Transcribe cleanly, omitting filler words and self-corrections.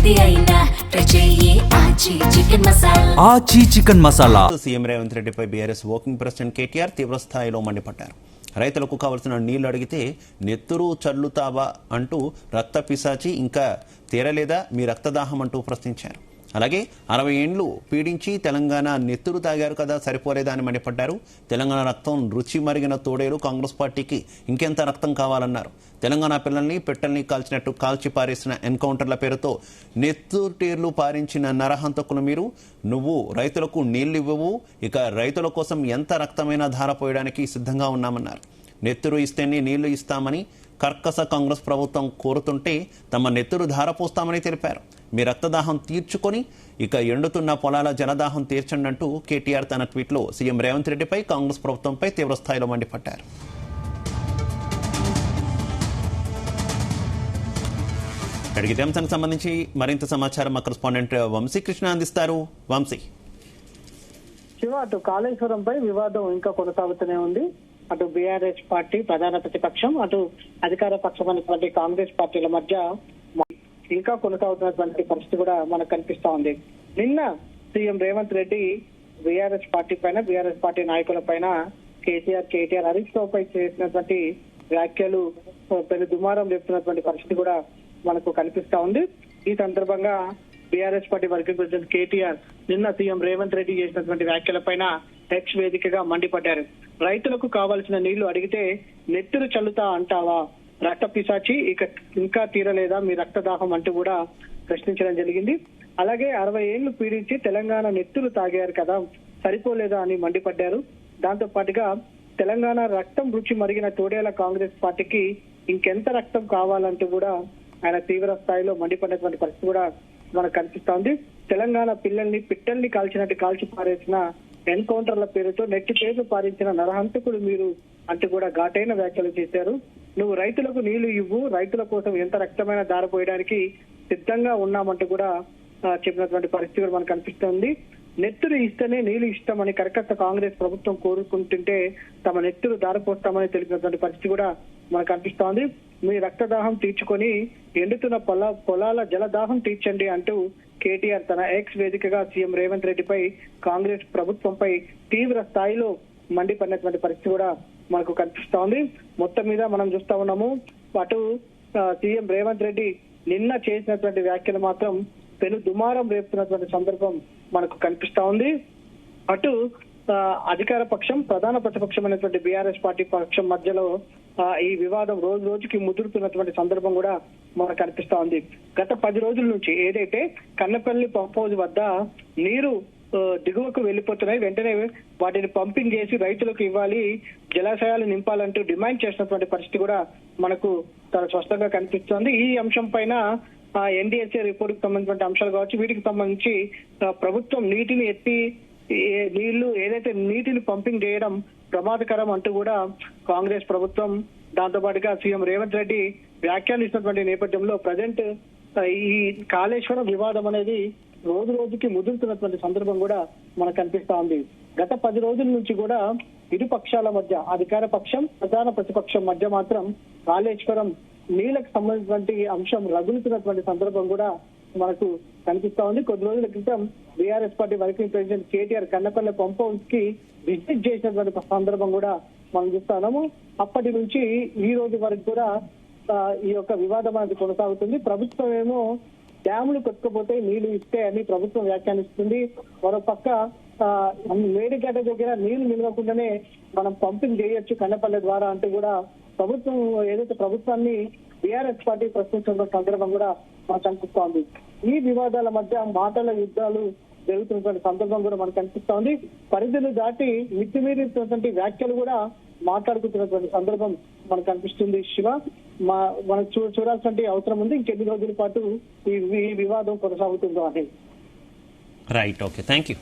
ఏది అయినా ట్రై చెయ్యి ఆచి చికెన్ మసాలా. ఆచి చికెన్ మసాలా. సీఎం రేవంత్ రెడ్డిపై బీఆర్ఎస్ వర్కింగ్ ప్రెసిడెంట్ కేటీఆర్ తీవ్ర స్థాయిలో మండిపడ్డారు. రైతులకు కావలసిన నీళ్లు అడిగితే నెత్తురు చల్లుతావా అంటూ రక్త పిశాచి ఇంకా తీరలేదా మీ రక్తదాహం అంటూ ప్రశ్నించారు. అలాగే 60 ఏండ్లు పీడించి తెలంగాణ నెత్తురు తాగారు కదా సరిపోలేదా అని మండిపడ్డారు. తెలంగాణ రక్తం రుచి మరిగిన తోడేలు కాంగ్రెస్ పార్టీకి ఇంకెంత రక్తం కావాలన్నారు. తెలంగాణ పిల్లల్ని పెట్టల్ని కాల్చినట్టు కాల్చి పారేసిన ఎన్కౌంటర్ల పేరుతో నెత్తుటేర్లు పారించిన నరహంతకులు మీరు. నువ్వు రైతులకు నీళ్లు ఇవ్వవు, ఇక రైతుల కోసం ఎంత రక్తమైనా ధారపోయడానికి సిద్ధంగా ఉన్నామన్నారు. నెత్తురు ఇస్తేనే నీళ్లు ఇస్తామని కర్కస కాంగ్రెస్ ప్రభుత్వం కోరుతుంటే తమ నెత్తురు ధారపోస్తామని తెలిపారు. మీ రక్తదాహం తీర్చుకొని ఇక ఎండుతున్న పొలాల జలదాహం తీర్చండి అంటూ కేటీఆర్ తన ట్వీట్లో సీఎం రేవంత్ రెడ్డిపై కాంగ్రెస్ ప్రభుత్వంపై తీవ్ర స్థాయిలో మండిపడ్డారు. ఇదే అంశానికి సంబంధించి మరింత సమాచారం మా కరెస్పాండెంట్ వంశీకృష్ణ అందిస్తారు. వంశీ, అటు కాళేశ్వరంపై వివాదం ఇంకా కొనసాగుతూనే ఉంది. అటు బీఆర్ఎస్ పార్టీ ప్రధాన ప్రతిపక్షం, అటు అధికార పక్షం అనేటువంటి కాంగ్రెస్ పార్టీల మధ్య ఇంకా కొనసాగుతున్నటువంటి పరిస్థితి కూడా మనకు కనిపిస్తా ఉంది. నిన్న CM Revanth Reddy BRS party పైన, బీఆర్ఎస్ పార్టీ నాయకుల పైన కేటీఆర్ హరీష్ రావు పై చేసినటువంటి వ్యాఖ్యలు పెను దుమారం లేపుతున్నటువంటి పరిస్థితి కూడా మనకు కనిపిస్తా ఉంది. ఈ సందర్భంగా BRS party working president KTR నిన్న సీఎం రేవంత్ రెడ్డి చేసినటువంటి వ్యాఖ్యల పైన ఎక్స్ వేదికగా మండిపడ్డారు. రైతులకు కావాల్సిన నీళ్లు అడిగితే నెత్తురు చల్లుతా అంటావా, రక్త పిశాచి ఇక ఇంకా తీరలేదా మీ రక్తదాహం అంటూ కూడా ప్రశ్నించడం జరిగింది. అలాగే 60 ఏళ్లు పీడించి తెలంగాణ నెత్తురు తాగారు కదా సరిపోలేదా అని మండిపడ్డారు. దాంతో పాటుగా తెలంగాణ రక్తం రుచి మరిగిన తోడేల కాంగ్రెస్ పార్టీకి ఇంకెంత రక్తం కావాలంటూ కూడా ఆయన తీవ్ర స్థాయిలో మండిపడినటువంటి పరిస్థితి కూడా మనకు కనిపిస్తా ఉంది. తెలంగాణ పిల్లల్ని పిట్టల్ని కాల్చినట్టు కాల్చి పారేసిన ఎన్కౌంటర్ల పేరుతో నెట్టి చేతులు పారించిన నరహంతకులు మీరు అంటూ కూడా ఘాటైన వ్యాఖ్యలు చేశారు. నువ్వు రైతులకు నీళ్లు ఇవ్వు, రైతుల కోసం ఎంత రక్తమైన దారపోయడానికి సిద్ధంగా ఉన్నామంటూ కూడా చెప్పినటువంటి పరిస్థితి కూడా మనకు కనిపిస్తుంది. నెత్తురు ఇస్తేనే నీళ్లు ఇష్టమని కర్కస కాంగ్రెస్ ప్రభుత్వం కోరుకుంటుంటే తమ నెత్తురు దారపోస్తామని తెలిపినటువంటి పరిస్థితి కూడా మనకు కనిపిస్తోంది. మీ రక్తదాహం తీర్చుకొని ఎండుతున్న పొలాల జలదాహం తీర్చండి అంటూ కేటీఆర్ తన ఎక్స్ వేదికగా సీఎం రేవంత్ రెడ్డిపై కాంగ్రెస్ ప్రభుత్వంపై తీవ్ర స్థాయిలో మండిపడినటువంటి పరిస్థితి కూడా మనకు కనిపిస్తా ఉంది. మొత్తం మీద మనం చూస్తా ఉన్నాము, అటు సీఎం రేవంత్ రెడ్డి నిన్న చేసినటువంటి వ్యాఖ్యలు మాత్రం పెను దుమారం రేపుతున్నటువంటి సందర్భం మనకు కనిపిస్తా ఉంది. అటు అధికార పక్షం, ప్రధాన ప్రతిపక్షం అనేటువంటి బీఆర్ఎస్ పార్టీ పక్షం మధ్యలో ఈ వివాదం రోజు రోజుకి ముదురుతున్నటువంటి సందర్భం కూడా మనకు కనిపిస్తా ఉంది. గత 10 రోజుల నుంచి ఏదైతే కన్నపల్లి పంప్ హౌస్ వద్ద నీరు దిగువకు వెళ్లిపోతున్నాయి, వెంటనే వాటిని పంపింగ్ చేసి రైతులకు ఇవ్వాలి, జలాశయాలు నింపాలంటూ డిమాండ్ చేసినటువంటి పరిస్థితి కూడా మనకు చాలా స్పష్టంగా కనిపిస్తోంది. ఈ అంశం పైన ఎన్డీఎస్ఏ రిపోర్ట్ కి సంబంధించిన అంశాలు కావచ్చు, వీటికి సంబంధించి ప్రభుత్వం నీటిని ఎత్తి నీళ్లు ఏదైతే నీటిని పంపింగ్ చేయడం ప్రమాదకరం అంటూ కూడా కాంగ్రెస్ ప్రభుత్వం, దాంతో పాటుగా సీఎం రేవంత్ రెడ్డి వ్యాఖ్యానిస్తున్నటువంటి నేపథ్యంలో ప్రజెంట్ ఈ కాళేశ్వరం వివాదం అనేది రోజు రోజుకి ముదురుతున్నటువంటి సందర్భం కూడా మనకు కనిపిస్తా ఉంది. గత 10 రోజుల నుంచి కూడా ఇరు పక్షాల మధ్య, అధికార పక్షం ప్రధాన ప్రతిపక్షం మధ్య మాత్రం కాళేశ్వరం నీళ్లకు సంబంధించినటువంటి అంశం రగులుతున్నటువంటి సందర్భం కూడా మనకు కనిపిస్తా ఉంది. కొద్ది రోజుల క్రితం BRS party working president KTR Kannapalli pump house కి విజిట్ చేసినటువంటి సందర్భం కూడా మనం చూస్తున్నాము. అప్పటి నుంచి ఈ రోజు వరకు కూడా ఈ యొక్క వివాదం అనేది కొనసాగుతుంది. ప్రభుత్వం ఏమో డ్యాములు కొట్టుకుపోతే నీళ్లు ఇస్తే అని ప్రభుత్వం వ్యాఖ్యానిస్తుంది. మరోపక్క మేడిగడ్డ దగ్గర నీళ్లు నిలవకుండానే మనం పంపింగ్ చేయొచ్చు కన్నపల్లి ద్వారా అంటూ కూడా ప్రభుత్వం ఏదైతే ప్రభుత్వాన్ని బీఆర్ఎస్ పార్టీ ప్రశ్నించిన సందర్భం కూడా మనకు కనిపిస్తోంది. ఈ వివాదాల మధ్య మాటల యుద్ధాలు జరుగుతున్నటువంటి సందర్భం కూడా మనకు కనిపిస్తోంది. పరిధులు దాటి మితిమీరినటువంటి వ్యాఖ్యలు కూడా మాట్లాడుకుంటున్నటువంటి సందర్భం మనకు కనిపిస్తుంది. శివ, మనం చూడాల్సిన అవసరం ఉంది. ఇంకెన్ని రోజుల పాటు ఈ వివాదం కొనసాగుతుందో అని. Right, okay, thank you.